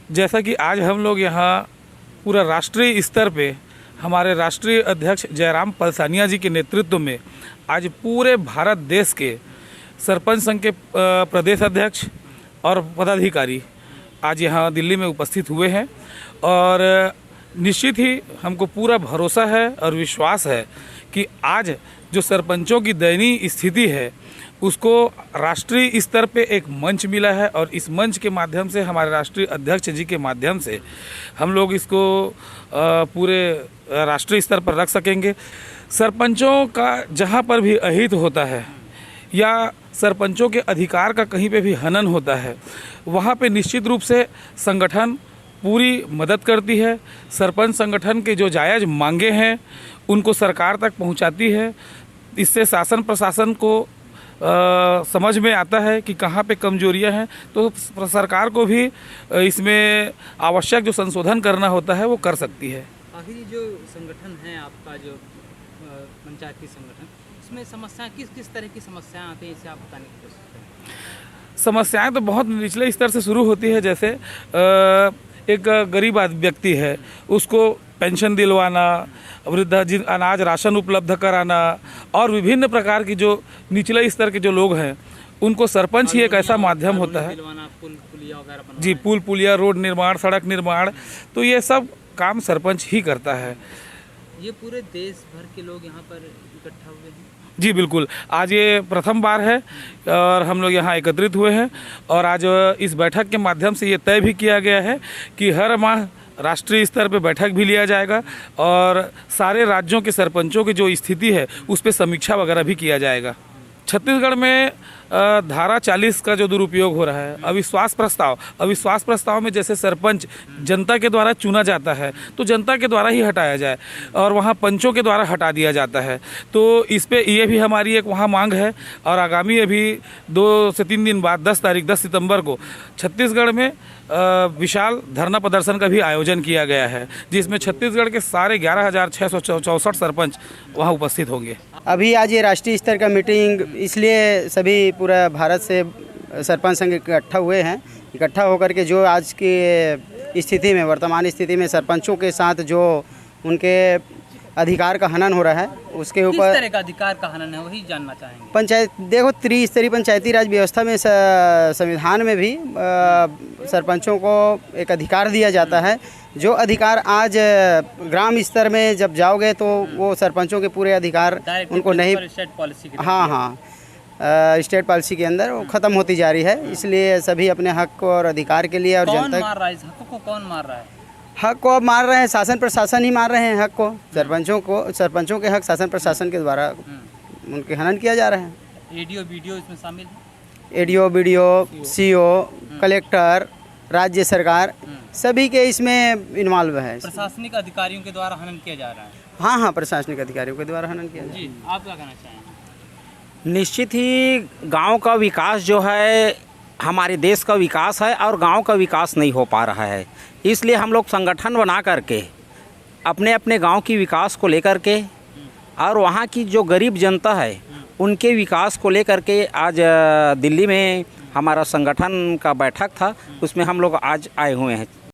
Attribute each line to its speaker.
Speaker 1: जैसा कि आज हम लोग यहाँ पूरा राष्ट्रीय स्तर पे हमारे राष्ट्रीय अध्यक्ष जयराम पलसानिया जी के नेतृत्व में आज पूरे भारत देश के सरपंच संघ के प्रदेश अध्यक्ष और पदाधिकारी आज यहाँ दिल्ली में उपस्थित हुए हैं और निश्चित ही हमको पूरा भरोसा है और विश्वास है कि आज जो सरपंचों की दयनीय स्थिति है उसको राष्ट्रीय स्तर पे एक मंच मिला है और इस मंच के माध्यम से हमारे राष्ट्रीय अध्यक्ष जी के माध्यम से हम लोग इसको पूरे राष्ट्रीय स्तर पर रख सकेंगे। सरपंचों का जहाँ पर भी अहित होता है या सरपंचों के अधिकार का कहीं पे भी हनन होता है वहाँ पे निश्चित रूप से संगठन पूरी मदद करती है। सरपंच संगठन के जो जायज़ मांगे हैं उनको सरकार तक पहुँचाती है। इससे शासन प्रशासन को समझ में आता है कि कहाँ पे कमजोरियां हैं, तो सरकार को भी इसमें आवश्यक जो संशोधन करना होता है वो कर सकती है।
Speaker 2: आखिर जो संगठन है आपका, जो पंचायती संगठन, इसमें समस्याएं किस तरह की समस्याएं आती हैं, इसे आप बताने की कोशिश करें।
Speaker 1: समस्याएं तो बहुत निचले स्तर से शुरू होती है। जैसे एक गरीब व्यक्ति है उसको पेंशन दिलवाना, वृद्धाजी अनाज राशन उपलब्ध कराना और विभिन्न प्रकार की जो निचले स्तर के जो लोग हैं उनको सरपंच ही एक ऐसा माध्यम होता है। जी, पुल पुलिया, रोड निर्माण, सड़क निर्माण, तो ये सब काम सरपंच ही करता है।
Speaker 2: ये पूरे देश भर के लोग यहाँ पर इकट्ठा हुए हैं।
Speaker 1: जी बिल्कुल, आज ये प्रथम बार है और हम लोग यहाँ एकत्रित हुए हैं और आज इस बैठक के माध्यम से ये तय भी किया गया है कि हर माह राष्ट्रीय स्तर पे बैठक भी लिया जाएगा और सारे राज्यों के सरपंचों की जो स्थिति है उस पर समीक्षा वगैरह भी किया जाएगा। छत्तीसगढ़ में धारा 40 का जो दुरुपयोग हो रहा है, अविश्वास प्रस्ताव में जैसे सरपंच जनता के द्वारा चुना जाता है तो जनता के द्वारा ही हटाया जाए और वहाँ पंचों के द्वारा हटा दिया जाता है। तो इस पे ये भी हमारी एक वहाँ मांग है और आगामी अभी 2 से 3 दिन बाद 10 सितंबर को छत्तीसगढ़ में विशाल धरना प्रदर्शन का भी आयोजन किया गया है, जिसमें छत्तीसगढ़ के सारे 11,664 सरपंच वहाँ उपस्थित होंगे।
Speaker 3: अभी आज ये राष्ट्रीय स्तर का मीटिंग इसलिए सभी पूरा भारत से सरपंच संघ इकट्ठा हुए हैं। इकट्ठा होकर के जो आज की स्थिति में, वर्तमान स्थिति में सरपंचों के साथ जो उनके अधिकार का हनन हो रहा है उसके ऊपर
Speaker 2: किस तरह का अधिकार का हनन है वही जानना चाहेंगे।
Speaker 3: पंचायत देखो, त्रिस्तरीय पंचायती राज व्यवस्था में संविधान में भी सरपंचों को एक अधिकार दिया जाता है। जो अधिकार आज ग्राम स्तर में जब जाओगे तो वो सरपंचों के पूरे अधिकार उनको नहीं,
Speaker 2: स्टेट पॉलिसी के
Speaker 3: स्टेट पॉलिसी के अंदर वो ख़त्म होती जा रही है। इसलिए सभी अपने हक और अधिकार के लिए और जनता
Speaker 2: मार रहा है इस हक को, कौन मार रहा है?
Speaker 3: हक को अब मार रहे हैं, शासन प्रशासन ही मार रहे हैं हक को। सरपंचों के हक शासन प्रशासन के द्वारा उनके हनन किया जा रहा है।
Speaker 2: एडीओ बीडीओ इसमें शामिल है?
Speaker 3: एडीओ बीडीओ, सीओ, कलेक्टर, राज्य सरकार सभी के इसमें इन्वॉल्व है।
Speaker 2: प्रशासनिक अधिकारियों के द्वारा हनन किया जा रहा है।
Speaker 3: हाँ, प्रशासनिक अधिकारियों के द्वारा हनन किया जा रहा है।
Speaker 2: जी, आप क्या कहना चाहेंगे?
Speaker 4: निश्चित ही गांव का विकास जो है हमारे देश का विकास है और गांव का विकास नहीं हो पा रहा है। इसलिए हम लोग संगठन बना करके अपने अपने गांव की विकास को लेकर के और वहां की जो गरीब जनता है उनके विकास को लेकर के आज दिल्ली में हमारा संगठन का बैठक था, उसमें हम लोग आज आए हुए हैं।